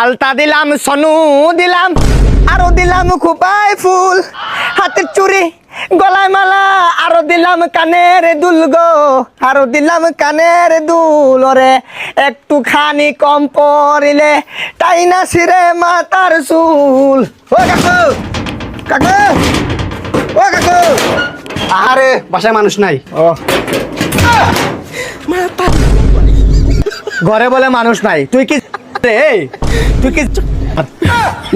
আলতা দিলাম, সনু দিলাম, আরো দিলাম খোপায় ফুল, হাতের চুড়ি, গলায় মালা, আরো দিলাম কানের দুল গো, আরো দিলাম কানের দুল। ওরে একটুখানি কম পড়িলে তাই না সিরে মাতার চুল। ও কাকু, কাকু, ও কাকু। আরে বাসায় মানুষ নাই। ও ঘরে বলে মানুষ নাই, তুই কি এই তুই কি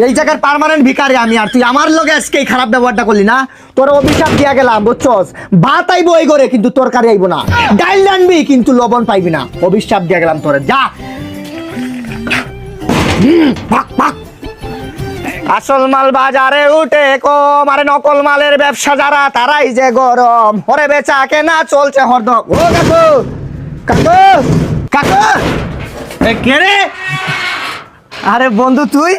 এই জায়গার পার্মানেন্ট ভিখারি আমি, আর তুই আমার লগে আজকে এই খারাপ ব্যবহারটা করলি না। তোর অভিশাপ দিয়া গেলাম বুঝছস, ভাত আইবো এই করে কিন্তু তরকারি আইবো না, ডাইল আনবি কিন্তু লবণ পাইবি না, অভিশাপ দিয়া গেলাম তোরে, যা। ভাগ ভাগ। আসল মাল বাজারে উঠে কম, আরে নকল মালের ব্যবসা যারা তারাই যে গরম, ওরে বেচা কেনা চলছে হরদম। ও কাকু, কাকু, কাকু, কে রে? আরে বন্ধু তুই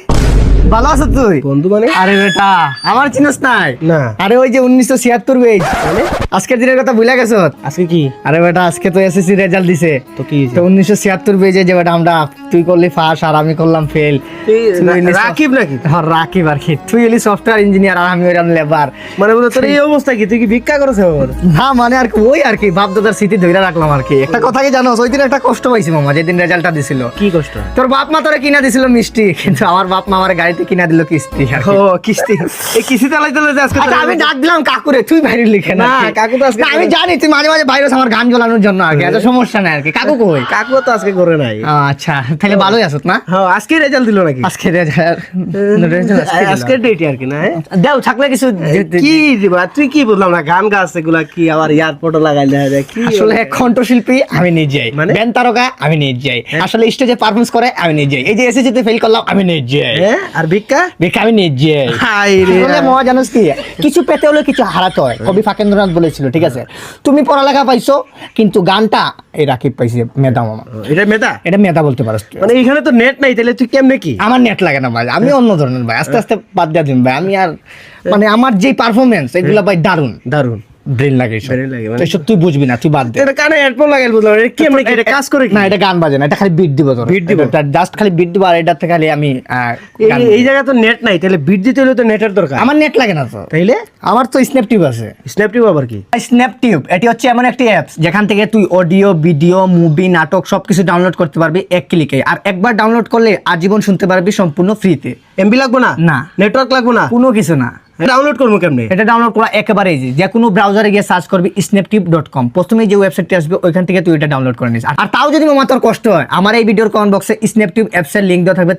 ভালো আছো তুই? বন্ধু মানে? আরে বেটা আমার চিনস নাই? না। আরে ওই যে 1976 বেজ, আজকের দিনের কথা ভুলে গেছ? আজকে কি? আরে বেটা আজকে তো এসএসসি রেজাল্ট দিছে, তো কি তো 1976 বেজে যে বেটা আমরা, তুই করলি ফার্স্ট আর আমি করলাম ফেল। রাকিব নাকি? হ্যাঁ রাকিব আর কি, তুই এলি সফটওয়্যার ইঞ্জিনিয়ার আর আমি হইলাম লেবার। মানে বলে তোর এই অবস্থা কি? তুই কি ভিক্ষা করেছ? না মানে আর কি, ওই আর কি বাপ দাদার স্মৃতি ধরে রাখলাম আর কি। একটা কথা কি জানো, ওই দিন একটা কষ্ট পাইছি মামা, যেদিন রেজাল্টটা দিছিল। কি কষ্ট? তোর বাপ মা তোরে কিনা দিছিল মিষ্টি, কিন্তু আমার বাপ মা আমার গাড়িতে কিনা দিল কিস্তি আর কি। ও কিস্তি, এই কিস্তি চালাইতে চালাইতে আজকে আচ্ছা, আমি ডাক দিলাম কাকুরে, তুই বাইরে লিখে না। না, কাকু তো আজকে না, আমি জানি তুই মাঝে মাঝে বাইরে আমার গান জ্বালানোর জন্য আর কি, এত সমস্যা নাই আর কি। কাকু কই? কাকু তো আজকে করে নাই। আচ্ছা তাহলে ভালোই আছো না? হ্যাঁ আজকে রেজাল্ট দিল নাকি? আজকে রেজাল্ট আজকে ডেট আর কি না? দাও থাকলে কিছু কি দিবা তুই? কি বললাম না, গান গাছ এগুলা কি আবার এয়ারপোর্টে লাগাই দেয় কি? আসলে কণ্ঠশিল্পী আমি নিজেই, মানে? ব্যান্ড তারকা আমি নিজেই, আসলে স্টেজে পারফরম্যান্স করে আমি নিজেই, এই যে এসএসসি তে ফেল করলাম আমি নিজেই, হ্যাঁ? আর ভিক্ষা? দেখে আমি নিজেই। হাই রে। আসলে মজা জানোস কি, কিছু পেতে হলে কিছু হারাতে হয়। কবি ফাঁকেন্দ্রনাথ বলেছিল, ঠিক আছে? তুমি পড়ালেখা পাইছো কিন্তু গানটা এই রাকিব পাইছে, মেধা মামা। এটা মেধা? এটা মেধা বলতে পারো। মানে এখানে তো নেট নাই, তাহলে তুই কেমনে কি? আমার নেট লাগে না ভাই, আমি অন্য ধরনের ভাই, আস্তে আস্তে বাদ দিয়ে দিন ভাই। আমি আর মানে আমার যে পারফরমেন্স এগুলো ভাই দারুন দারুন ব্রেন লাগে এসব। Brain লাগে মানে? এসব তুই বুঝবি না, তুই বাদ দে। এটা কানে হেডফোন লাগাই বুঝলাম, এটা কেমনে কি? এটা কাজ করে কি? না এটা গান বাজে না, এটা খালি বিট দিব তোর, Beat দিব? জাস্ট খালি বিট দিব, আর এটাতে খালি আমি গান এই জায়গায় তো নেট নাই, তাহলে বিট দিতে হলে তো নেটের দরকার। আমার নেট লাগে না তো, তাইলে আমার তো স্ন্যাপটিউব আছে। স্ন্যাপটিউব আবার কি? স্ন্যাপটিউব এটি হচ্ছে এমন একটি অ্যাপস যেখান থেকে তুই অডিও, ভিডিও, মুভি, নাটক সবকিছু ডাউনলোড করতে পারবি এক ক্লিকে, আর একবার ডাউনলোড করলে আজীবন শুনতে পারবি সম্পূর্ণ ফ্রিতে। এমবি লাগবে না? না। নেটওয়ার্ক লাগবে না? কোনো কিছু না। ডাউনলোড করবো কেমনে? এটা ডাউনলোড করা একেবারে ইজি, যে কোনো ব্রাউজারে গিয়ে সার্চ করবি snaptube.com, প্রথমে যে ওয়েবসাইটটি আসবে ওইখান থেকে তুই এটা ডাউনলোড করে নিস। আর তাও যদি মামা তোর কষ্ট হয়, আমার এই ভিডিওর কমেন্ট বক্সে স্ন্যাপটিউব অ্যাপসের লিংক দেওয়া থাকবে, তুই